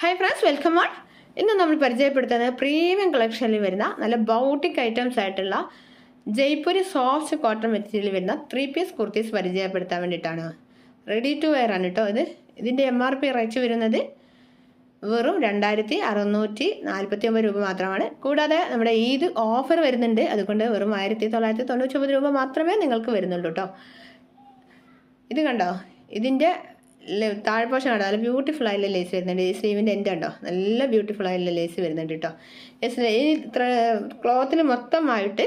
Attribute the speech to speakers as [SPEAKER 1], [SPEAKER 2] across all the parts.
[SPEAKER 1] Hi friends, welcome on. ഇന്ന് നമ്മൾ പരിചയപ്പെടുത്തുന്നത് പ്രീമിയം കളക്ഷനിൽ വരുന്ന നല്ല ബൗട്ടിക് ഐറ്റംസ് ആയിട്ടുള്ള ജയ്പൂരി സോഫ്റ്റ് കോട്ടൺ മെറ്റീരിയൽ വരുന്ന 3 പീസ് കുർത്തീസ് പരിചയപ്പെടുത്താൻ വേണ്ടിയിട്ടാണ്. റെഡി ടു വെയർ ആണ് കേട്ടോ. ഇതിൻ്റെ MRP റേറ്റ് വരുന്നത് വെറും 2649 രൂപ മാത്രമാണ്. കൂടാതെ നമ്മുടെ ഈദ് ഓഫർ വരുന്നുണ്ട്, അതുകൊണ്ട് വെറും 1999 രൂപ മാത്രമേ നിങ്ങൾക്ക് വരുന്നുള്ളൂ കേട്ടോ. ഇത് കണ്ടോ, ഇതിൻ്റെ താഴ്പോഷൻ കണ്ടോ, നല്ല ബ്യൂട്ടിഫുൾ ആയിട്ടുള്ള ലേസ് വരുന്നുണ്ട്. ഈ സ്ലീവിൻ്റെ എൻ്റെ ഉണ്ടോ, നല്ല ബ്യൂട്ടിഫുൾ ആയിട്ടുള്ള ലേസ് വരുന്നുണ്ട് കേട്ടോ. ഈ ക്ലോത്തിന് മൊത്തമായിട്ട്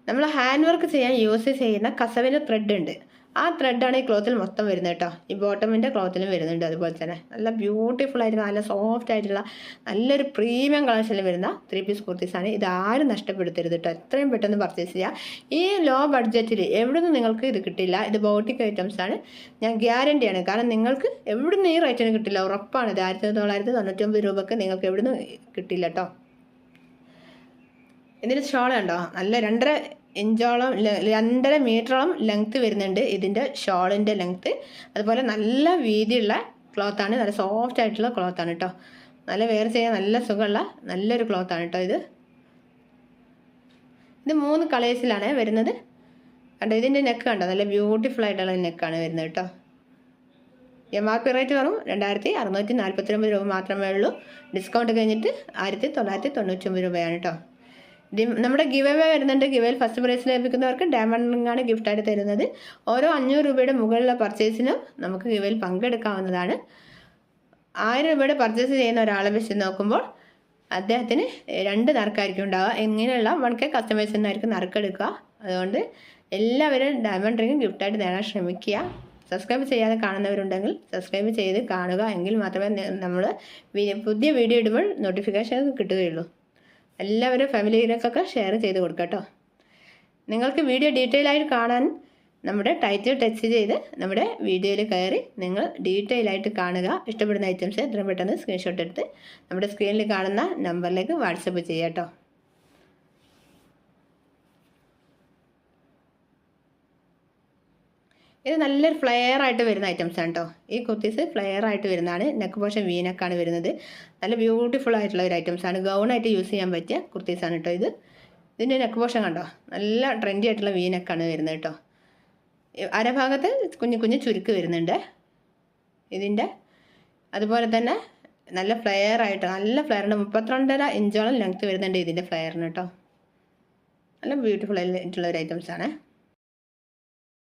[SPEAKER 1] നമ്മൾ ഹാൻഡ് വർക്ക് ചെയ്യാൻ യൂസ് ചെയ്യുന്ന കസവിൻ്റെ ത്രെഡ് ഉണ്ട്. ആ ത്രെഡാണ് ഈ ക്ലോത്തിൽ മൊത്തം വരുന്നത് കേട്ടോ. ഈ ബോട്ടമിൻ്റെ ക്ലോത്തിലും വരുന്നുണ്ട്. അതുപോലെ തന്നെ നല്ല ബ്യൂട്ടിഫുൾ ആയിട്ടുള്ള നല്ല സോഫ്റ്റ് ആയിട്ടുള്ള നല്ലൊരു പ്രീമിയം കളക്ഷനിൽ വരുന്ന 3 പീസ് കുർത്തീസാണ്. ഇത് ആരും നഷ്ടപ്പെടുത്തരുത് കേട്ടോ. എത്രയും പെട്ടെന്ന് പർച്ചേസ് ചെയ്യുക. ഈ ലോ ബഡ്ജറ്റിൽ എവിടുന്ന് നിങ്ങൾക്ക് ഇത് കിട്ടില്ല. ഇത് ബോട്ടിക് ഐറ്റംസ് ആണ്, ഞാൻ ഗ്യാരണ്ടിയാണ്. കാരണം നിങ്ങൾക്ക് എവിടുന്ന് ഈ റേറ്റിന് കിട്ടില്ല, ഉറപ്പാണ്. ഇത് 1999 രൂപക്ക് നിങ്ങൾക്ക് എവിടുന്ന് കിട്ടില്ല കേട്ടോ. ഇതിന് ഷോൾ ഉണ്ടോ, നല്ല 2.5 ഇഞ്ചോളം 2.5 മീറ്ററോളം ലെങ്ത്ത് വരുന്നുണ്ട് ഇതിൻ്റെ ഷോളിൻ്റെ ലെങ്ത്ത്. അതുപോലെ നല്ല വീതിയുള്ള ക്ലോത്താണ്, നല്ല സോഫ്റ്റ് ആയിട്ടുള്ള ക്ലോത്താണ് കേട്ടോ. നല്ല വെയർ ചെയ്യാൻ നല്ല സുഖമുള്ള നല്ലൊരു ക്ലോത്താണ് കേട്ടോ. ഇത് 3 കളേഴ്സിലാണ് വരുന്നത് കണ്ടോ. ഇതിൻ്റെ നെക്ക് കണ്ടോ, നല്ല ബ്യൂട്ടിഫുൾ ആയിട്ടുള്ള നെക്കാണ് വരുന്നത് കേട്ടോ. MRP റേറ്റ് വെറും 2649 രൂപ മാത്രമേ ഉള്ളൂ. ഡിസ്കൗണ്ട് കഴിഞ്ഞിട്ട് 1999 രൂപയാണ് കേട്ടോ. നമ്മുടെ ഗിവ് അവേ വരുന്നുണ്ട്. ഗിവേയിൽ ഫസ്റ്റ് പ്രൈസ് ലഭിക്കുന്നവർക്ക് ഡയമണ്ട് റിംഗാണ് ഗിഫ്റ്റായിട്ട് തരുന്നത്. ഓരോ 500 രൂപയുടെ മുകളിലുള്ള പർച്ചേസിനും നമുക്ക് ഗിവേയിൽ പങ്കെടുക്കാവുന്നതാണ്. 1000 രൂപയുടെ പർച്ചേസ് ചെയ്യുന്ന ഒരാളെ വെച്ച് നോക്കുമ്പോൾ അദ്ദേഹത്തിന് 2 നറുക്കായിരിക്കും ഉണ്ടാവുക. ഇങ്ങനെയുള്ള 1K കസ്റ്റമേഴ്സിൽ നിന്നായിരിക്കും നറുക്കെടുക്കുക. അതുകൊണ്ട് എല്ലാവരും ഡയമണ്ട് റിംഗ് ഗിഫ്റ്റായിട്ട് നേടാൻ ശ്രമിക്കുക. സബ്സ്ക്രൈബ് ചെയ്യാതെ കാണുന്നവരുണ്ടെങ്കിൽ സബ്സ്ക്രൈബ് ചെയ്ത് കാണുക. എങ്കിൽ മാത്രമേ നമ്മൾ പുതിയ വീഡിയോ ഇടുമ്പോൾ നോട്ടിഫിക്കേഷൻ കിട്ടുകയുള്ളൂ. എല്ലാവരും ഫാമിലിയിലേക്കൊക്കെ ഷെയർ ചെയ്ത് കൊടുക്കുക കേട്ടോ. നിങ്ങൾക്ക് വീഡിയോ ഡീറ്റെയിൽ ആയിട്ട് കാണാൻ നമ്മുടെ ടൈറ്റിൽ ടച്ച് ചെയ്ത് നമ്മുടെ വീഡിയോയിൽ കയറി നിങ്ങൾ ഡീറ്റെയിൽ ആയിട്ട് കാണുക. ഇഷ്ടപ്പെടുന്ന ഐറ്റംസ് എത്രയും പെട്ടെന്ന് സ്ക്രീൻഷോട്ട് എടുത്ത് നമ്മുടെ സ്ക്രീനിൽ കാണുന്ന നമ്പറിലേക്ക് വാട്സപ്പ് ചെയ്യുക കേട്ടോ. ഇത് നല്ലൊരു ഫ്ലെയർ ആയിട്ട് വരുന്ന ഐറ്റംസ് ആണ് കേട്ടോ. ഈ കുർത്തീസ് ഫ്ലെയർ ആയിട്ട് വരുന്നതാണ്. നെക്ക് പോർഷൻ വീനക്കാണ് വരുന്നത്. നല്ല ബ്യൂട്ടിഫുൾ ആയിട്ടുള്ള ഒരു ഐറ്റംസ് ആണ്. ഗൗണായിട്ട് യൂസ് ചെയ്യാൻ പറ്റിയ കുർത്തീസാണ് കേട്ടോ. ഇതിൻ്റെ നെക്ക് പോർഷൻ കണ്ടോ, നല്ല ട്രെൻഡി ആയിട്ടുള്ള വീനക്കാണ് വരുന്നത് കേട്ടോ. അരഭാഗത്ത് കുഞ്ഞു ചുരുക്ക് വരുന്നുണ്ട് ഇതിൻ്റെ. അതുപോലെ തന്നെ നല്ല ഫ്ലെയർ ആയിട്ട് നല്ല ഫ്ലെയറിൻ്റെ 32.5 ഇഞ്ചോളം ലെങ്ത്ത് വരുന്നുണ്ട് ഇതിൻ്റെ ഫ്ലെയറിന് കേട്ടോ. നല്ല ബ്യൂട്ടിഫുൾ ആയിട്ടുള്ള ഒരു ഐറ്റംസ് ആണ്.